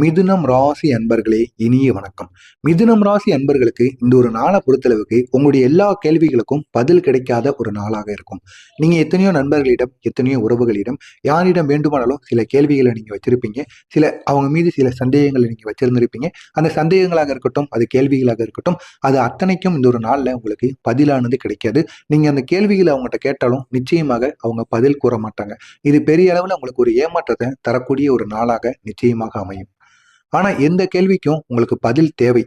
மிதுனம் ராசி அன்பர்களே, இனிய வணக்கம். மிதுனம் ராசி அன்பர்களுக்கு இந்த ஒரு நாளை பொறுத்தளவுக்கு உங்களுடைய எல்லா கேள்விகளுக்கும் பதில் கிடைக்காத ஒரு நாளாக இருக்கும். நீங்க எத்தனையோ நண்பர்களிடம், எத்தனையோ உறவுகளிடம், யாரிடம் வேண்டுமானாலும் சில கேள்விகளை நீங்க வச்சிருப்பீங்க. அவங்க மீது சில சந்தேகங்களை நீங்க வச்சிருந்திருப்பீங்க. அந்த சந்தேகங்களாக இருக்கட்டும், அது கேள்விகளாக இருக்கட்டும், அது அத்தனைக்கும் இந்த ஒரு நாள்ல உங்களுக்கு பதிலானது கிடைக்காது. நீங்க அந்த கேள்விகளை அவங்ககிட்ட கேட்டாலும் நிச்சயமாக அவங்க பதில் கூற மாட்டாங்க. இது பெரிய அளவுல உங்களுக்கு ஒரு ஏமாற்றத்தை தரக்கூடிய ஒரு நாளாக நிச்சயமாக அமையும். ஆனா எந்த கேள்விக்கும் உங்களுக்கு பதில் தேவை.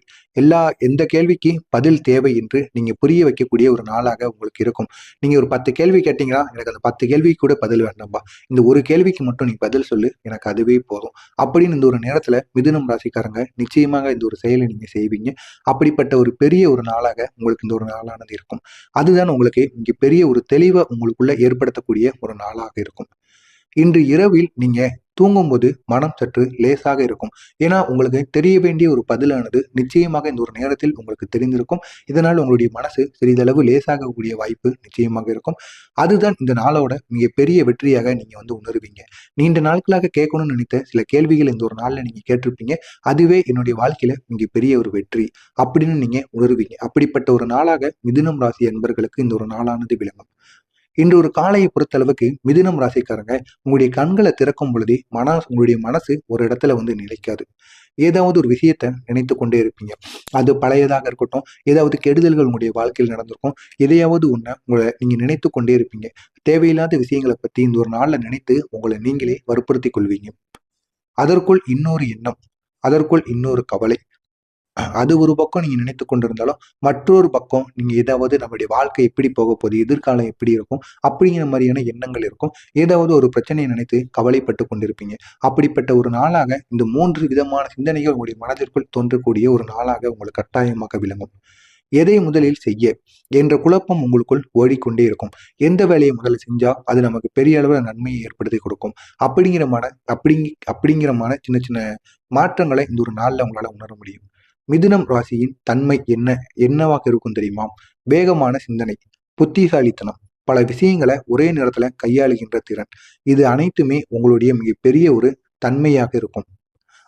எந்த கேள்விக்கு பதில் தேவை என்று நீங்க புரிய வைக்கக்கூடிய ஒரு நாளாக உங்களுக்கு இருக்கும். நீங்க ஒரு 10 கேள்வி கேட்டீங்கன்னா, எனக்கு அந்த 10 கேள்விக்கு கூட பதில் வேண்டாம்பா. இந்த ஒரு கேள்விக்கு மட்டும் நீ பதில் சொல்லு. எனக்கு அதுவே போதும். அப்படின்னு இந்த ஒரு நேரத்துல மிதுனம் ராசிக்காரங்க நிச்சயமாக இந்த ஒரு செயலை நீங்க செய்வீங்க. அப்படிப்பட்ட ஒரு பெரிய ஒரு நாளாக உங்களுக்கு இந்த ஒரு நாளானது இருக்கும். அதுதான் உங்களுக்கு இங்க பெரிய ஒரு தெளிவை உங்களுக்குள்ள ஏற்படுத்தக்கூடிய ஒரு நாளாக இருக்கும். இன்று இரவில் நீங்க தூங்கும்போது மனம் சற்று லேசாக இருக்கும். ஏன்னா உங்களுக்கு தெரிய வேண்டிய ஒரு பதிலானது நிச்சயமாக இந்த ஒரு நேரத்தில் உங்களுக்கு தெரிந்திருக்கும். இதனால் உங்களுடைய மனசு சிறிதளவு லேசாகக்கூடிய வாய்ப்பு நிச்சயமாக இருக்கும். அதுதான் இந்த நாளோட மிகப்பெரிய வெற்றியாக நீங்க உணருவீங்க. நீண்ட நாட்களாக கேட்கணும்னு நினைத்த சில கேள்விகள் இந்த ஒரு நாள்ல நீங்க கேட்டிருப்பீங்க. அதுவே என்னுடைய வாழ்க்கையில மிகப்பெரிய ஒரு வெற்றி அப்படின்னு நீங்க உணருவீங்க. அப்படிப்பட்ட ஒரு நாளாக மிதுனம் ராசி என்பர்களுக்கு இந்த ஒரு நாளானது விளங்கும். இன்று ஒரு காலையை பொறுத்தளவுக்கு மிதுனம் ராசிக்காரங்க உங்களுடைய கண்களை திறக்கும் பொழுதே உங்களுடைய மனசு ஒரு இடத்துல நிலைக்காது. ஏதாவது ஒரு விஷயத்த நினைத்து கொண்டே இருப்பீங்க. அது பழையதாக இருக்கட்டும், ஏதாவது கெடுதல்கள் உங்களுடைய வாழ்க்கையில் நடந்திருக்கும். எதையாவது உங்களை நீங்க நினைத்து கொண்டே இருப்பீங்க. தேவையில்லாத விஷயங்களை பத்தி இந்த ஒரு நாள்ல நினைத்து உங்களை நீங்களே வற்புறுத்திக் கொள்வீங்க. அதற்குள் இன்னொரு எண்ணம், அதற்குள் இன்னொரு கவலை. அது ஒரு பக்கம் நீங்க நினைத்து கொண்டிருந்தாலும், மற்றொரு பக்கம் நீங்க ஏதாவது நம்முடைய வாழ்க்கை எப்படி போக போகுது, எதிர்காலம் எப்படி இருக்கும் அப்படிங்கிற மாதிரியான எண்ணங்கள் இருக்கும். ஏதாவது ஒரு பிரச்சனையை நினைத்து கவலைப்பட்டு கொண்டிருப்பீங்க. அப்படிப்பட்ட ஒரு நாளாக இந்த 3 விதமான சிந்தனைகள் உங்களுடைய மனதிற்குள் தோன்றக்கூடிய ஒரு நாளாக உங்களுக்கு கட்டாயமாக விளங்கும். எதை முதலில் செய்ய என்ற குழப்பம் உங்களுக்குள் ஓடிக்கொண்டே இருக்கும். எந்த வேலையை முதல்ல செஞ்சா அது நமக்கு பெரிய அளவில் நன்மையை ஏற்படுத்தி கொடுக்கும் அப்படிங்கிற சின்ன சின்ன மாற்றங்களை இந்த ஒரு நாள்ல உங்களால உணர முடியும். மிதுனம் ராசியின் தன்மை என்னவாக இருக்கும் தெரியுமா? வேகமான சிந்தனை, புத்திசாலித்தனம், பல விஷயங்களை ஒரே நேரத்துல கையாளுகின்ற திறன். இது அனைத்துமே உங்களுடைய மிகப்பெரிய ஒரு தன்மையாக இருக்கும்.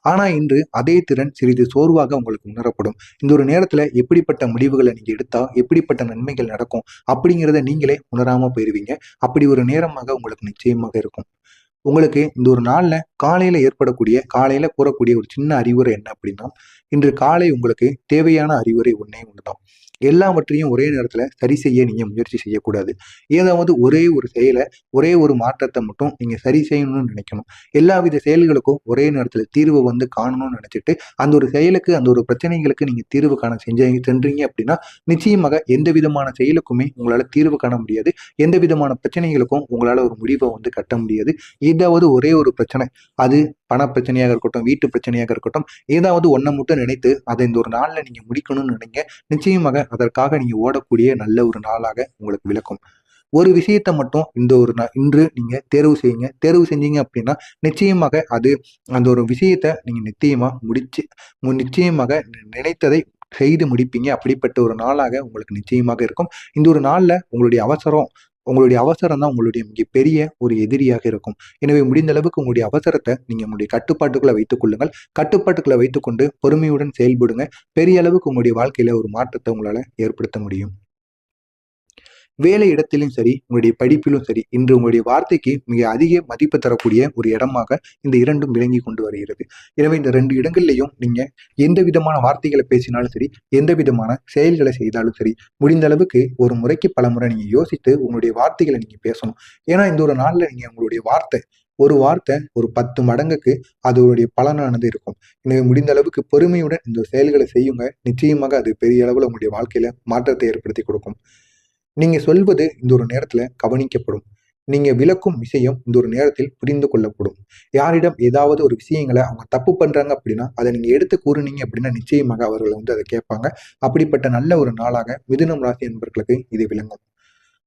ஆனா இன்று அதே திறன் சிறிது சோர்வாக உங்களுக்கு உணரப்படும். இந்த ஒரு நேரத்துல எப்படிப்பட்ட முடிவுகளை நீங்க எடுத்தா எப்படிப்பட்ட நன்மைகள் நடக்கும் அப்படிங்கிறத நீங்களே உணராம போயிருவீங்க. அப்படி ஒரு நேரமாக உங்களுக்கு நிச்சயமாக இருக்கும். உங்களுக்கு இந்த ஒரு நாள்ல காலையில கூறக்கூடிய ஒரு சின்ன அறிவுரை என்ன அப்படின்னா, இன்று காலை உங்களுக்கு தேவையான அறிவுரை ஒண்ணே ஒண்ணுதான். எல்லாவற்றையும் ஒரே நேரத்துல சரி செய்ய நீங்க முயற்சி செய்யக்கூடாது. ஏதாவது ஒரே ஒரு செயலை, ஒரே ஒரு மாற்றத்தை மட்டும் நீங்க சரி செய்யணும்னு நினைக்கணும். எல்லாவித செயல்களுக்கும் ஒரே நேரத்துல தீர்வு காணணும்னு நினைச்சிட்டு அந்த ஒரு செயலுக்கு, அந்த ஒரு பிரச்சனைகளுக்கு நீங்க தீர்வு காண சென்றீங்க அப்படின்னா நிச்சயமாக எந்த விதமான செயலுக்குமே உங்களால தீர்வு காண முடியாது. எந்த விதமான பிரச்சனைகளுக்கும் உங்களால ஒரு முடிவை கட்ட முடியாது. ஏதாவது ஒரே ஒரு பிரச்சனை, அது பண பிரச்சனையாக இருக்கட்டும், வீட்டு பிரச்சனையாக இருக்கட்டும், ஏதாவது ஒன்றை மட்டும் நினைத்து அதை இந்த ஒரு நாள்ல நீங்க முடிக்கணும்னு நினைங்க. நிச்சயமாக அதற்காக நீங்க ஓடக்கூடிய நல்ல ஒரு நாளாக உங்களுக்கு விளக்கும். ஒரு விஷயத்த மட்டும் இன்று நீங்க தேர்வு செய்யுங்க. தேர்வு செஞ்சீங்க அப்படின்னா நிச்சயமாக அந்த ஒரு விஷயத்த நீங்க நிச்சயமாக நினைத்ததை செய்து முடிப்பீங்க. அப்படிப்பட்ட ஒரு நாளாக உங்களுக்கு நிச்சயமாக இருக்கும். இந்த ஒரு நாள்ல உங்களுடைய அவசரம் தான் உங்களுடைய மிகப்பெரிய ஒரு எதிரியாக இருக்கும். எனவே முடிந்த அளவுக்கு உங்களுடைய அவசரத்தை நீங்க உங்களுடைய கட்டுப்பாட்டுக்குள்ள வைத்துக் கொள்ளுங்கள். கட்டுப்பாட்டுக்குள்ள வைத்துக்கொண்டு பொறுமையுடன் செயல்படுங்க. பெரிய அளவுக்கு உங்களுடைய வாழ்க்கையில ஒரு மாற்றத்தை உங்களால ஏற்படுத்த முடியும். வேலை இடத்திலும் சரி, உங்களுடைய படிப்பிலும் சரி, இன்று உங்களுடைய வார்த்தைக்கு மிக அதிக மதிப்பு தரக்கூடிய ஒரு இடமாக இந்த இரண்டும் விளங்கி கொண்டு வருகிறது. எனவே இந்த 2 இடங்கள்லையும் நீங்க எந்த விதமான வார்த்தைகளை பேசினாலும் சரி, எந்த விதமான செயல்களை செய்தாலும் சரி, முடிந்த அளவுக்கு ஒரு முறைக்கு பல முறை நீங்க யோசித்து உங்களுடைய வார்த்தைகளை நீங்க பேசணும். ஏன்னா இந்த ஒரு நாள்ல நீங்க உங்களுடைய ஒரு வார்த்தை ஒரு 10 மடங்குக்கு அதோடைய பலனானது இருக்கும். எனவே முடிந்த அளவுக்கு பொறுமையுடன் இந்த செயல்களை செய்யுங்க. நிச்சயமாக அது பெரிய அளவுல உங்களுடைய வாழ்க்கையில மாற்றத்தை ஏற்படுத்தி கொடுக்கும். நீங்க சொல்வது இந்த ஒரு நேரத்துல கவனிக்கப்படும். நீங்க விளக்கும் விஷயம் இந்த ஒரு நேரத்தில் புரிந்து கொள்ளப்படும். யாரிடம் ஏதாவது ஒரு விஷயங்களை அவங்க தப்பு பண்றாங்க அப்படின்னா அதை நீங்க எடுத்து கூறுனீங்க அப்படின்னா நிச்சயமாக அவர்கள் அதை கேட்பாங்க. அப்படிப்பட்ட நல்ல ஒரு நாளாக மிதுனம் ராசி என்பவர்களுக்கு இது விளங்கும்.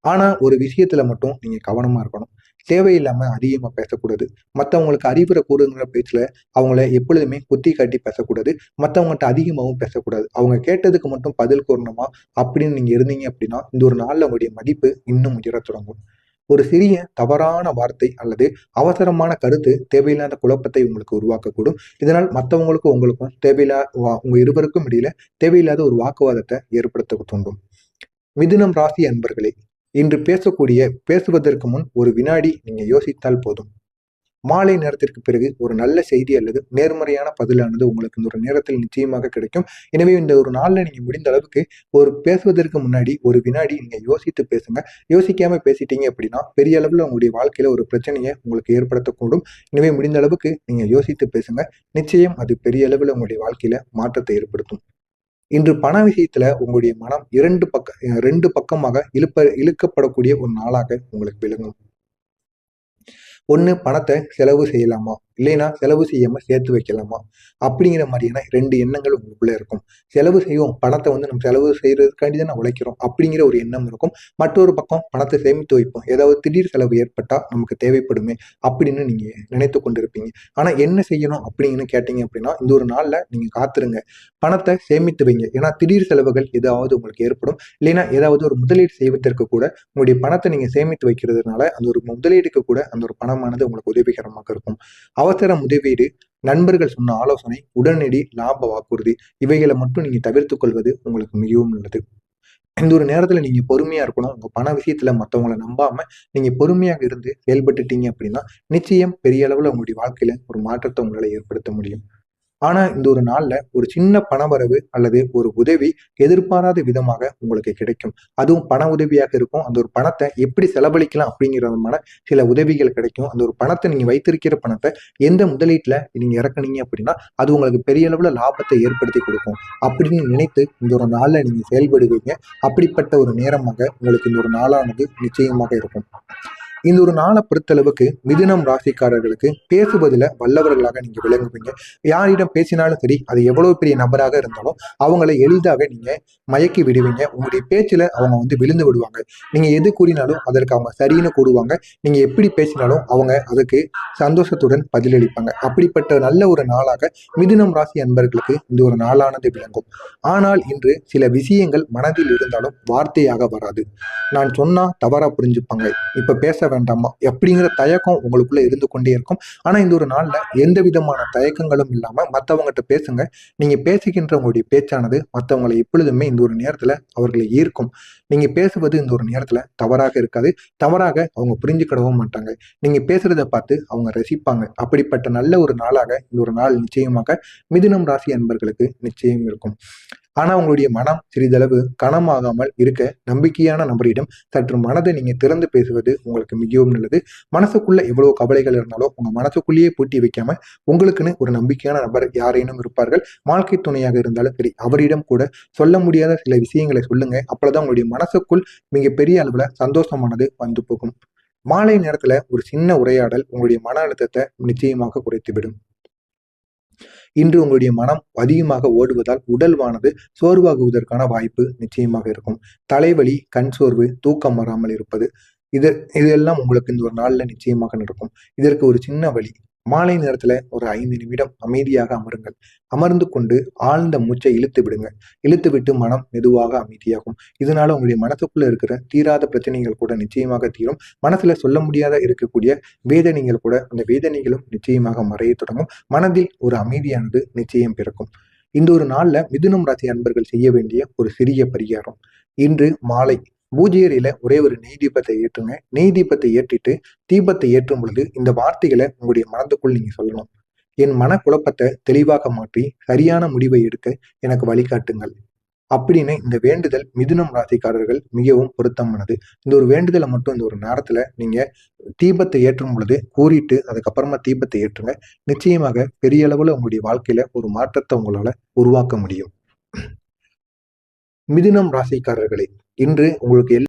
ஆனா ஒரு விஷயத்துல மட்டும் நீங்க கவனமா இருக்கணும். தேவையில்லாம அதிகமா பேசக்கூடாது. மற்றவங்களுக்கு அறிவுரை கூறுங்கிற பேச்சுல அவங்கள எப்பொழுதுமே குத்தி காட்டி பேசக்கூடாது. மற்றவங்ககிட்ட அதிகமாகவும் பேசக்கூடாது. அவங்க கேட்டதுக்கு மட்டும் பதில் கூறணுமா அப்படின்னு நீங்க இருந்தீங்க அப்படின்னா இந்த ஒரு நாள்ல உங்களுடைய மதிப்பு இன்னும் உயர தொடங்கும். ஒரு சிறிய தவறான வார்த்தை அல்லது அவசரமான கருத்து தேவையில்லாத குழப்பத்தை உங்களுக்கு உருவாக்கக்கூடும். இதனால் மற்றவங்களுக்கும் உங்களுக்கும் உங்க இருவருக்கும் இடையில தேவையில்லாத ஒரு வாக்குவாதத்தை ஏற்படுத்த தூண்டும். மிதுனம் ராசி அன்பர்களே, இன்று பேசுவதற்கு முன் ஒரு வினாடி நீங்க யோசித்தால் போதும். மாலை நேரத்திற்கு பிறகு ஒரு நல்ல செய்தி அல்லது நேர்மறையான பதிலானது உங்களுக்கு இந்த ஒரு நேரத்தில் நிச்சயமாக கிடைக்கும். எனவே இந்த ஒரு நாள்ல நீங்க முடிந்த அளவுக்கு பேசுவதற்கு முன்னாடி ஒரு வினாடி நீங்க யோசித்து பேசுங்க. யோசிக்காம பேசிட்டீங்க அப்படின்னா பெரிய அளவுல உங்களுடைய வாழ்க்கையில ஒரு பிரச்சனையை உங்களுக்கு ஏற்படுத்தக்கூடும். எனவே முடிந்த அளவுக்கு நீங்க யோசித்து பேசுங்க. நிச்சயம் அது பெரிய அளவுல உங்களுடைய வாழ்க்கையில மாற்றத்தை ஏற்படுத்தும். இன்று பண விஷயத்துல உங்களுடைய மனம் ரெண்டு பக்கமாக இழுக்கப்படக்கூடிய ஒரு நாளாக உங்களுக்கு விளங்கும். ஒண்ணு, பணத்தை செலவு செய்யலாமா, இல்லைன்னா செலவு செய்யாம சேர்த்து வைக்கலாமா அப்படிங்கிற மாதிரியான 2 எண்ணங்கள் உங்களுக்குள்ள இருக்கும். செலவு செய்வோம், பணத்தை நம்ம செலவு செய்யறதுக்காண்டி தான் உழைக்கிறோம் அப்படிங்கிற ஒரு எண்ணம் இருக்கும். மற்றொரு பக்கம் பணத்தை சேமித்து வைப்போம், ஏதாவது திடீர் செலவு ஏற்பட்டா நமக்கு தேவைப்படுமே அப்படின்னு நீங்க நினைத்து கொண்டிருப்பீங்க. ஆனா என்ன செய்யணும் அப்படின்னு கேட்டீங்க அப்படின்னா, இந்த ஒரு நாள்ல நீங்க காத்துருங்க, பணத்தை சேமித்து வைங்க. ஏன்னா திடீர் செலவுகள் ஏதாவது உங்களுக்கு ஏற்படும், இல்லைன்னா ஏதாவது ஒரு முதலீடு செய்வதற்கு கூட உங்களுடைய பணத்தை நீங்க சேமித்து வைக்கிறதுனால அந்த ஒரு முதலீடுக்கு கூட அந்த ஒரு பணமானது உங்களுக்கு உதவிகரமாக இருக்கும். அவசர முதலீடு, நண்பர்கள் சொன்ன ஆலோசனை, உடனடி லாப வாக்குறுதி, இவைகளை மட்டும் நீங்க தவிர்த்துக் கொள்வது உங்களுக்கு மிகவும் நல்லது. இந்த ஒரு நேரத்துல நீங்க பொறுமையா இருக்கணும். உங்க பண விஷயத்துல மத்தவங்களை நம்பாம நீங்க பொறுமையாக இருந்து செயல்பட்டுட்டீங்க அப்படின்னா நிச்சயம் பெரிய அளவுல உங்களுடைய வாழ்க்கையில ஒரு மாற்றத்தை உங்களால ஏற்படுத்த முடியும். ஆனா இந்த ஒரு நாள்ல ஒரு சின்ன பணவரவு அல்லது ஒரு உதவி எதிர்பாராத விதமாக உங்களுக்கு கிடைக்கும். அதுவும் பண உதவியாக இருக்கும். அந்த ஒரு பணத்தை எப்படி செலவழிக்கலாம் அப்படிங்கிறதுமான சில உதவிகள் கிடைக்கும். அந்த ஒரு பணத்தை நீங்க வைத்திருக்கிற பணத்தை எந்த முதலீட்டுல நீங்க இறக்குனீங்க அப்படின்னா அது உங்களுக்கு பெரிய அளவுல லாபத்தை ஏற்படுத்தி கொடுக்கும் அப்படின்னு நினைத்து இந்த ஒரு நாள்ல நீங்க செயல்படுவீங்க. அப்படிப்பட்ட ஒரு நேரமாக உங்களுக்கு இந்த ஒரு நாளானது நிச்சயமாக இருக்கும். இந்த ஒரு நாளை பொறுத்தளவுக்கு மிதுனம் ராசிக்காரர்களுக்கு பேசுவதில் வல்லவர்களாக நீங்க விளங்குவீங்க. யாரிடம் பேசினாலும் சரி, அது எவ்வளவு பெரிய நபராக இருந்தாலும் அவங்களை எளிதாக நீங்க மயக்கி விடுவீங்க. உங்களுடைய பேச்சுல அவங்க விழுந்து விடுவாங்க. நீங்க எது கூறினாலும் அதற்கு அவங்க சரின்னு கூறுவாங்க. நீங்க எப்படி பேசினாலும் அவங்க அதுக்கு சந்தோஷத்துடன் பதிலளிப்பாங்க. அப்படிப்பட்ட நல்ல ஒரு நாளாக மிதுனம் ராசி அன்பர்களுக்கு இந்த ஒரு நாளானது விளங்கும். ஆனால் இன்று சில விஷயங்கள் மனதில் இருந்தாலும் வார்த்தையாக வராது. நான் சொன்னா தவறா புரிஞ்சுப்பாங்க, இப்ப பேச வேண்டாமா அப்படிங்கிற தயக்கம் உங்களுக்குள்ள இருந்து கொண்டே இருக்கும். ஆனா இந்த ஒரு நாள்ல எந்த விதமான தயக்கங்களும் இல்லாம மத்தவங்ககிட்ட பேசுங்க. நீங்க பேசுகின்ற உங்களுடைய பேச்சானது மத்தவங்களை எப்பொழுதுமே இந்த ஒரு நேரத்துல அவர்களை ஈர்க்கும். நீங்க பேசுவது இந்த ஒரு நேரத்துல தவறாக இருக்காது. தவறாக அவங்க புரிஞ்சுக்கிடவும் மாட்டாங்க. நீங்க பேசுறத பார்த்து அவங்க ரசிப்பாங்க. அப்படிப்பட்ட நல்ல ஒரு நாளாக இந்த ஒரு நாள் நிச்சயமாக மிதுனம் ராசி அன்பர்களுக்கு நிச்சயம் இருக்கும். ஆனா உங்களுடைய மனம் சிறிதளவு கனமாகாமல் இருக்க நம்பிக்கையான நபரிடம் சற்று மனதை நீங்க திறந்து பேசுவது உங்களுக்கு மிகவும் நல்லது. மனசுக்குள்ள எவ்வளவு கவலைகள் இருந்தாலும் உங்க மனசுக்குள்ளேயே பூட்டி வைக்காம உங்களுக்குன்னு ஒரு நம்பிக்கையான நபர் யாரேனும் இருப்பார்கள். வாழ்க்கை துணையாக இருந்தாலும் சரி, அவரிடம் கூட சொல்ல முடியாத சில விஷயங்களை சொல்லுங்க. அப்பதான் உங்களுடைய மனசுக்குள் மிகப்பெரிய அளவுல சந்தோஷமானது வந்து போகும். மாலை நேரத்துல ஒரு சின்ன உரையாடல் உங்களுடைய மன அழுத்தத்தை நிச்சயமாக குறைத்துவிடும். இன்று உங்களுடைய மனம் அதிகமாக ஓடுவதால் உடல்வானது சோர்வாகுவதற்கான வாய்ப்பு நிச்சயமாக இருக்கும். தலைவலி, கண் சோர்வு, தூக்கம் வராமல் இருப்பது, இதெல்லாம் உங்களுக்கு இந்த ஒரு நாள்ல நிச்சயமாக நடக்கும். இதற்கு ஒரு சின்ன வழி, மாலை நேரத்துல ஒரு 5 நிமிடம் அமைதியாக அமருங்கள். அமர்ந்து கொண்டு ஆழ்ந்த மூச்சை இழுத்து விடுங்க. இழுத்து விட்டு மனம் மெதுவாக அமைதியாகும். இதனால உங்களுடைய மனசுக்குள்ள இருக்கிற தீராத பிரச்சனைகள் கூட நிச்சயமாக தீரும். மனசுல சொல்ல முடியாத இருக்கக்கூடிய வேதனைகள் கூட அந்த வேதனைகளும் நிச்சயமாக மறைய தொடங்கும். மனதில் ஒரு அமைதியானது நிச்சயம் பிறக்கும். இந்த ஒரு நாள்ல மிதுனம் ராசி அன்பர்கள் செய்ய வேண்டிய ஒரு சிறிய பரிகாரம், இன்று மாலை பூஜை அறையில ஒரே ஒரு நெய் தீபத்தை ஏற்றுங்க. நெய் தீபத்தை ஏற்றிட்டு தீபத்தை ஏற்றும் பொழுது இந்த வார்த்தைகளை உங்களுடைய மனதுக்குள் நீங்க சொல்லணும். என் மனக்குழப்பத்தை தெளிவாக மாற்றி சரியான முடிவை எடுக்க எனக்கு வழிகாட்டுங்கள் அப்படின்னு இந்த வேண்டுதல் மிதுனம் ராசிக்காரர்கள் மிகவும் பொருத்தமானது. இந்த ஒரு வேண்டுதலை மட்டும் இந்த ஒரு நேரத்துல நீங்க தீபத்தை ஏற்றும் பொழுது கூறிட்டு அதுக்கப்புறமா தீபத்தை ஏற்றுங்க. நிச்சயமாக பெரிய அளவுல உங்களுடைய வாழ்க்கையில ஒரு மாற்றத்தை உங்களால உருவாக்க முடியும். மிதுனம் ராசிக்காரர்களே, இன்று உங்களுக்கு